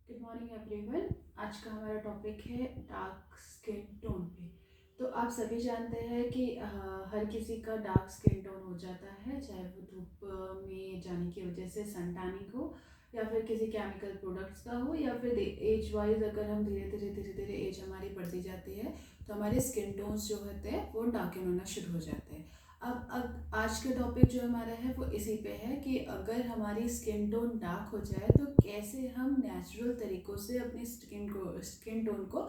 Good morning everyone. आज का हमारा टॉपिक है डार्क स्किन टोन पे। तो आप सभी जानते हैं कि हर किसी का डार्क स्किन टोन हो जाता है, चाहे वो धूप में जाने की वजह से सन टैनिंग हो, या फिर किसी केमिकल प्रोडक्ट्स का हो, या फिर एज वाइज अगर हम धीरे धीरे एज हमारी बढ़ती जाती है तो हमारे स्किन टोन्स जो होते हैं वो डार्कन होना शुरू हो जाते हैं। अब आज का टॉपिक जो हमारा है वो इसी पे है कि अगर हमारी स्किन टोन डार्क हो जाए तो कैसे हम नेचुरल तरीक़ों से अपनी स्किन टोन को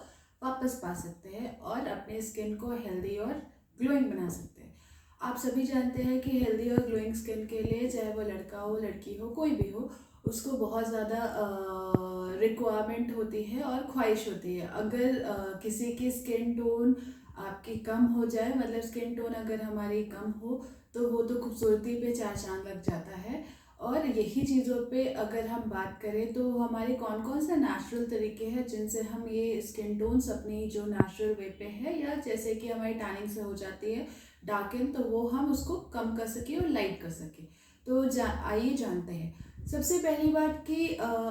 वापस पा सकते हैं और अपने स्किन को हेल्दी और ग्लोइंग बना सकते हैं। आप सभी जानते हैं कि हेल्दी और ग्लोइंग स्किन के लिए, चाहे वो लड़का हो लड़की हो कोई भी हो, उसको बहुत ज़्यादा रिक्वायरमेंट होती है और ख्वाहिश होती है। अगर किसी की स्किन टोन आपकी कम हो जाए, मतलब स्किन टोन अगर हमारी कम हो, तो वो तो खूबसूरती पे चार चांद लग जाता है। और यही चीज़ों पे अगर हम बात करें तो हमारे कौन कौन से नेचुरल तरीके हैं जिनसे हम ये स्किन टोन्स अपनी जो नेचुरल वे पे है, या जैसे कि हमारी टैनिंग से हो जाती है डार्कन, तो वो हम उसको कम कर सकें और लाइट कर सकें। तो आइए जानते हैं। सबसे पहली बात कि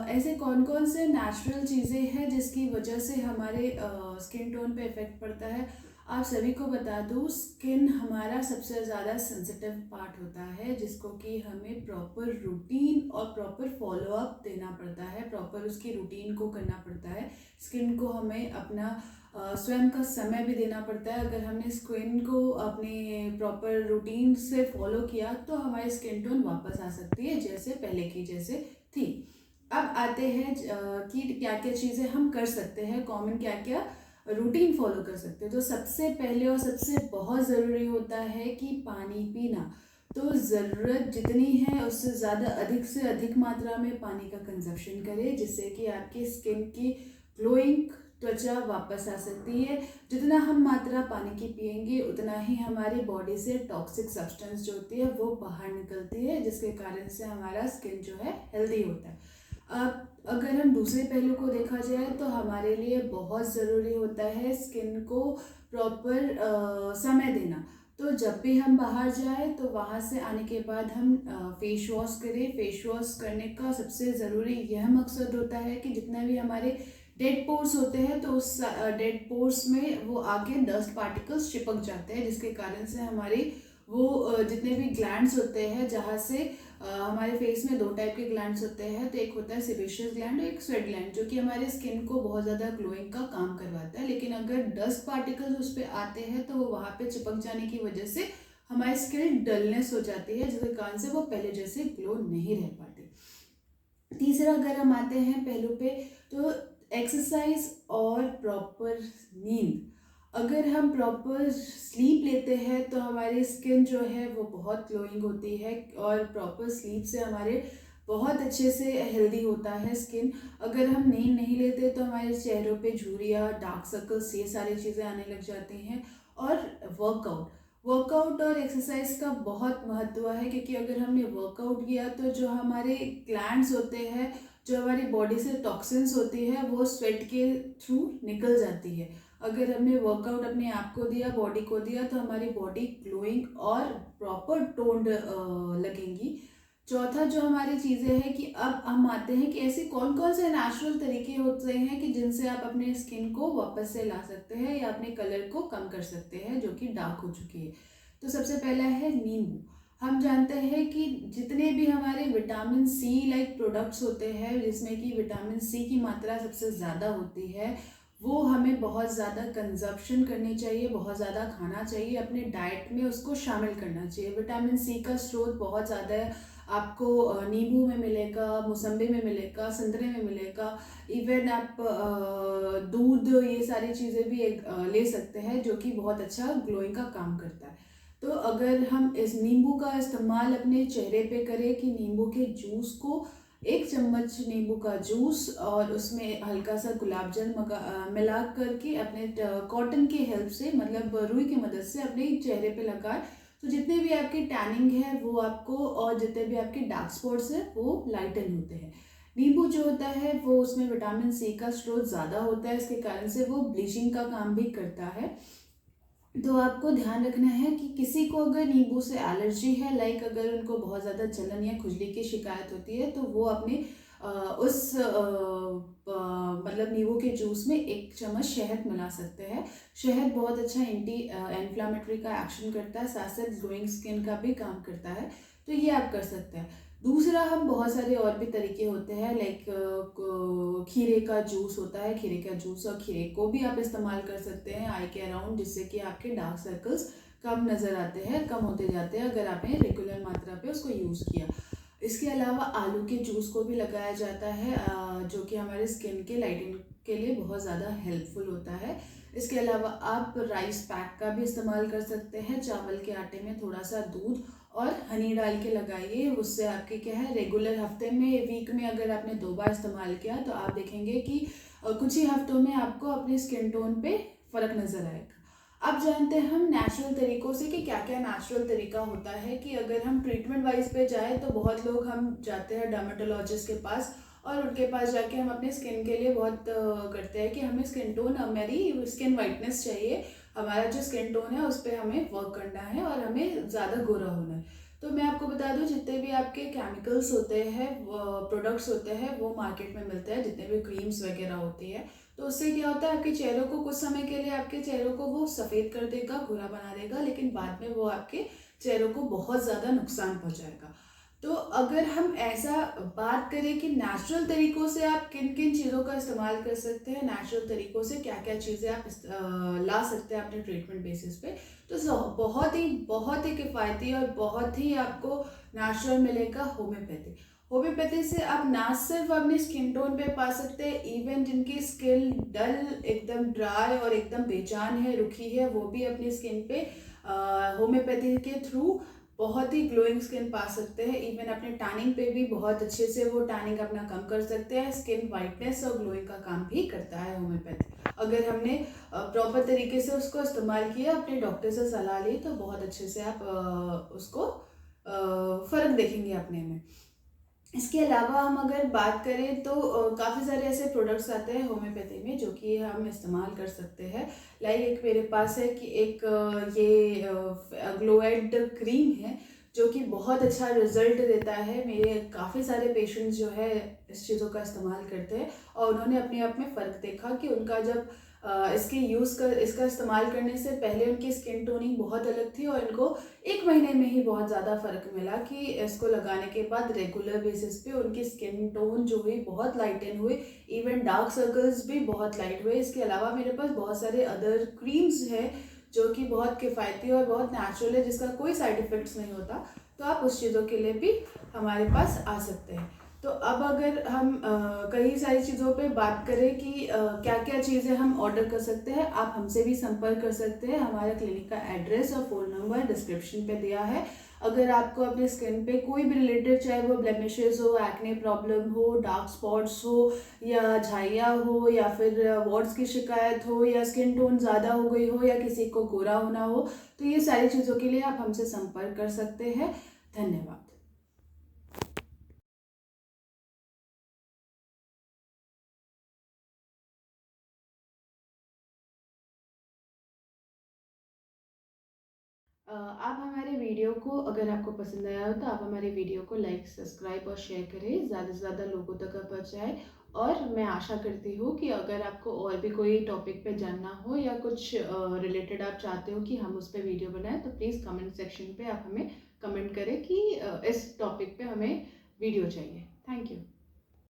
ऐसे कौन कौन से नेचुरल चीज़ें हैं जिसकी वजह से हमारे स्किन टोन पे इफ़ेक्ट पड़ता है। आप सभी को बता दूँ, स्किन हमारा सबसे ज़्यादा सेंसिटिव पार्ट होता है, जिसको कि हमें प्रॉपर रूटीन और प्रॉपर फॉलोअप देना पड़ता है, प्रॉपर उसकी रूटीन को करना पड़ता है। स्किन को हमें अपना स्वयं का समय भी देना पड़ता है। अगर हमने स्किन को अपने प्रॉपर रूटीन से फॉलो किया तो हमारी स्किन टोन वापस आ सकती है जैसे पहले की जैसे थी। अब आते हैं कि क्या क्या चीज़ें हम कर सकते हैं, कॉमन क्या क्या रूटीन फॉलो कर सकते हैं। तो सबसे पहले और सबसे बहुत ज़रूरी होता है कि पानी पीना। तो ज़रूरत जितनी है उससे ज़्यादा अधिक से अधिक मात्रा में पानी का कंजप्शन करें, जिससे कि आपकी स्किन की ग्लोइंग त्वचा वापस आ सकती है। जितना हम मात्रा पानी की पिएंगे उतना ही हमारी बॉडी से टॉक्सिक सब्सटेंस जो होती है वो बाहर निकलती है, जिसके कारण से हमारा स्किन जो है हेल्दी होता है। अब अगर हम दूसरे पहलू को देखा जाए तो हमारे लिए बहुत ज़रूरी होता है स्किन को प्रॉपर समय देना। तो जब भी हम बाहर जाए तो वहाँ से आने के बाद हम फेस वॉश करें। फेस वॉश करने का सबसे ज़रूरी यह मकसद होता है कि जितने भी हमारे डेड पोर्स होते हैं तो उस डेड पोर्स में वो आके डस्ट पार्टिकल्स चिपक जाते हैं, जिसके कारण से हमारी वो जितने भी ग्लैंड्स होते हैं, जहाँ से हमारे फेस में दो टाइप के ग्लैंड्स होते हैं। तो एक होता है सेबेशियस ग्लैंड और एक स्वेट ग्लैंड, जो कि हमारे स्किन को बहुत ज़्यादा ग्लोइंग का काम करवाता है। लेकिन अगर डस्ट पार्टिकल्स उस पर आते हैं तो वो वहाँ पे चिपक जाने की वजह से हमारी स्किन डलनेस हो जाती है, जिसके कारण से वो पहले जैसे ग्लो नहीं रह पाती। तीसरा अगर हम आते हैं पहलू पे, तो एक्सरसाइज और प्रॉपर नींद। अगर हम प्रॉपर स्लीप लेते हैं तो हमारी स्किन जो है वो बहुत ग्लोइंग होती है, और प्रॉपर स्लीप से हमारे बहुत अच्छे से हेल्दी होता है स्किन। अगर हम नींद नहीं लेते तो हमारे चेहरों पे झुर्रियाँ, डार्क सर्कल्स, ये सारी चीज़ें आने लग जाती हैं। और वर्कआउट वर्कआउट और एक्सरसाइज का बहुत महत्व है, क्योंकि अगर हमने वर्कआउट किया तो जो हमारे ग्लैंड्स होते हैं, जो हमारी बॉडी से टॉक्सिन्स होती है, वो स्वेट के थ्रू निकल जाती है। अगर हमने वर्कआउट अपने आप को दिया, बॉडी को दिया, तो हमारी बॉडी ग्लोइंग और प्रॉपर टोन्ड लगेंगी। चौथा जो हमारी चीज़ें हैं कि अब हम आते हैं कि ऐसे कौन कौन से नेचुरल तरीके होते हैं कि जिनसे आप अपने स्किन को वापस से ला सकते हैं या अपने कलर को कम कर सकते हैं जो कि डार्क हो चुकी है। तो सबसे पहला है नींबू। हम जानते हैं कि जितने भी हमारे विटामिन सी लाइक प्रोडक्ट्स होते हैं, जिसमें कि विटामिन सी की मात्रा सबसे ज़्यादा होती है, वो हमें बहुत ज़्यादा कंजप्शन करनी चाहिए, बहुत ज़्यादा खाना चाहिए, अपने डाइट में उसको शामिल करना चाहिए। विटामिन सी का स्रोत बहुत ज़्यादा है। आपको नींबू में मिलेगा, मौसम्बी में मिलेगा, संतरे में मिलेगा। इवन आप दूध, ये सारी चीज़ें भी ले सकते हैं, जो कि बहुत अच्छा ग्लोइंग का काम करता है। तो अगर हम इस नींबू का इस्तेमाल अपने चेहरे पे करें कि नींबू के जूस को, एक चम्मच नींबू का जूस और उसमें हल्का सा गुलाब जल मिला करके अपने कॉटन की हेल्प से, मतलब रुई की मदद से अपने चेहरे पे लगाएं, तो जितने भी आपकी टैनिंग है वो आपको, और जितने भी आपके डार्क स्पॉट्स है वो लाइटन होते हैं। नींबू जो होता है वो, उसमें विटामिन सी का स्रोत ज़्यादा होता है, इसके कारण से वो ब्लीचिंग का काम भी करता है। तो आपको ध्यान रखना है कि किसी को अगर नींबू से एलर्जी है, लाइक अगर उनको बहुत ज़्यादा जलन या खुजली की शिकायत होती है, तो वो अपने उस मतलब नींबू के जूस में 1 चम्मच शहद मिला सकते हैं। शहद बहुत अच्छा एंटी इन्फ्लामेटरी का एक्शन करता है, साथ साथ ग्लोइंग स्किन का भी काम करता है, तो ये आप कर सकते हैं। दूसरा, हम बहुत सारे और भी तरीके होते हैं, लाइक खीरे का जूस होता है, खीरे का जूस और खीरे को भी आप इस्तेमाल कर सकते हैं आई के अराउंड, जिससे कि आपके डार्क सर्कल्स कम नज़र आते हैं, कम होते जाते हैं अगर आपने रेगुलर मात्रा पे उसको यूज़ किया। इसके अलावा आलू के जूस को भी लगाया जाता है, जो कि हमारे स्किन के लाइटिंग के लिए बहुत ज़्यादा हेल्पफुल होता है। इसके अलावा आप राइस पैक का भी इस्तेमाल कर सकते हैं, चावल के आटे में थोड़ा सा दूध और हनी डाल के लगाइए, उससे आपके क्या है, रेगुलर हफ्ते में, वीक में अगर आपने 2 बार इस्तेमाल किया तो आप देखेंगे कि कुछ ही हफ्तों में आपको अपने स्किन टोन पे फ़र्क नज़र आएगा। अब जानते हैं हम नेचुरल तरीक़ों से कि क्या-क्या नेचुरल तरीका होता है, कि अगर हम ट्रीटमेंट वाइज़ पे जाएँ तो बहुत लोग हम जाते हैं डर्मेटोलॉजिस्ट के पास, और उनके पास जाके हम अपने स्किन के लिए बहुत करते हैं कि हमें स्किन टोन, हमारी स्किन वाइटनेस चाहिए, हमारा जो स्किन टोन है उस पर हमें वर्क करना है और हमें ज़्यादा गोरा होना है। तो मैं आपको बता दूं, जितने भी आपके केमिकल्स होते हैं, प्रोडक्ट्स होते हैं, वो मार्केट में मिलते हैं, जितने भी क्रीम्स वगैरह होती है, तो उससे क्या होता है, आपके चेहरों को कुछ समय के लिए, आपके चेहरों को वो सफ़ेद कर देगा, गोरा बना देगा, लेकिन बाद में वो आपके चेहरों को बहुत ज़्यादा नुकसान पहुंचाएगा। तो अगर हम ऐसा बात करें कि नेचुरल तरीक़ों से आप किन किन चीज़ों का इस्तेमाल कर सकते हैं, नेचुरल तरीक़ों से क्या क्या चीज़ें आप ला सकते हैं अपने ट्रीटमेंट बेसिस पे, तो बहुत ही किफ़ायती और बहुत ही आपको नेचुरल मिलेगा होम्योपैथी। होम्योपैथी से आप ना सिर्फ अपनी स्किन टोन पे पा सकते हैं, इवन जिनकी स्किन डल, एकदम ड्राई और एकदम बेजान है, रुखी है, वो भी अपनी स्किन पे होम्योपैथी के थ्रू बहुत ही ग्लोइंग स्किन पा सकते हैं। इवन अपने टैनिंग पे भी बहुत अच्छे से वो टैनिंग अपना कम कर सकते हैं। स्किन वाइटनेस और ग्लोइंग का काम भी करता है होम्योपैथी, अगर हमने प्रॉपर तरीके से उसको इस्तेमाल किया, अपने डॉक्टर से सलाह ली, तो बहुत अच्छे से आप उसको फ़र्क देखेंगे अपने में। इसके अलावा हम अगर बात करें तो काफ़ी सारे ऐसे प्रोडक्ट्स आते हैं होम्योपैथी में, जो कि हम इस्तेमाल कर सकते हैं। लाइक एक मेरे पास है कि एक ये ग्लोएड क्रीम है, जो कि बहुत अच्छा रिजल्ट देता है। मेरे काफ़ी सारे पेशेंट्स जो है इस चीज़ों का इस्तेमाल करते हैं, और उन्होंने अपने आप में फ़र्क देखा कि उनका जब इसका इस्तेमाल करने से पहले उनकी स्किन टोनिंग बहुत अलग थी, और इनको 1 महीने में ही बहुत ज़्यादा फ़र्क मिला कि इसको लगाने के बाद रेगुलर बेसिस पे उनकी स्किन टोन जो हुई बहुत लाइटन हुई, इवन डार्क सर्कल्स भी बहुत लाइट हुए। इसके अलावा मेरे पास बहुत सारे अदर क्रीम्स हैं, जो कि बहुत किफ़ायती और बहुत नेचुरल है, जिसका कोई साइड इफ़ेक्ट्स नहीं होता, तो आप उस चीज़ों के लिए भी हमारे पास आ सकते हैं। तो अब अगर हम कई सारी चीज़ों पे बात करें कि क्या-क्या चीज़ें हम ऑर्डर कर सकते हैं, आप हमसे भी संपर्क कर सकते हैं। हमारा क्लिनिक का एड्रेस और फ़ोन नंबर डिस्क्रिप्शन पे दिया है। अगर आपको अपने स्किन पे कोई भी रिलेटेड, चाहे वो ब्लेमिशेस हो, एक्ने प्रॉब्लम हो, डार्क स्पॉट्स हो, या झाइया हो, या फिर वॉट्स की शिकायत हो, या स्किन टोन ज़्यादा हो गई हो, या किसी को गोरा होना हो, तो ये सारी चीज़ों के लिए आप हमसे संपर्क कर सकते हैं। धन्यवाद। आप हमारे वीडियो को, अगर आपको पसंद आया हो, तो आप हमारे वीडियो को लाइक, सब्सक्राइब और शेयर करें, ज़्यादा से ज़्यादा लोगों तक पहुँचाएँ। और मैं आशा करती हूँ कि अगर आपको और भी कोई टॉपिक पे जानना हो, या कुछ रिलेटेड आप चाहते हो कि हम उस पे वीडियो बनाएँ, तो प्लीज़ कमेंट सेक्शन पे आप हमें कमेंट करें कि इस टॉपिक पे हमें वीडियो चाहिए। Thank you.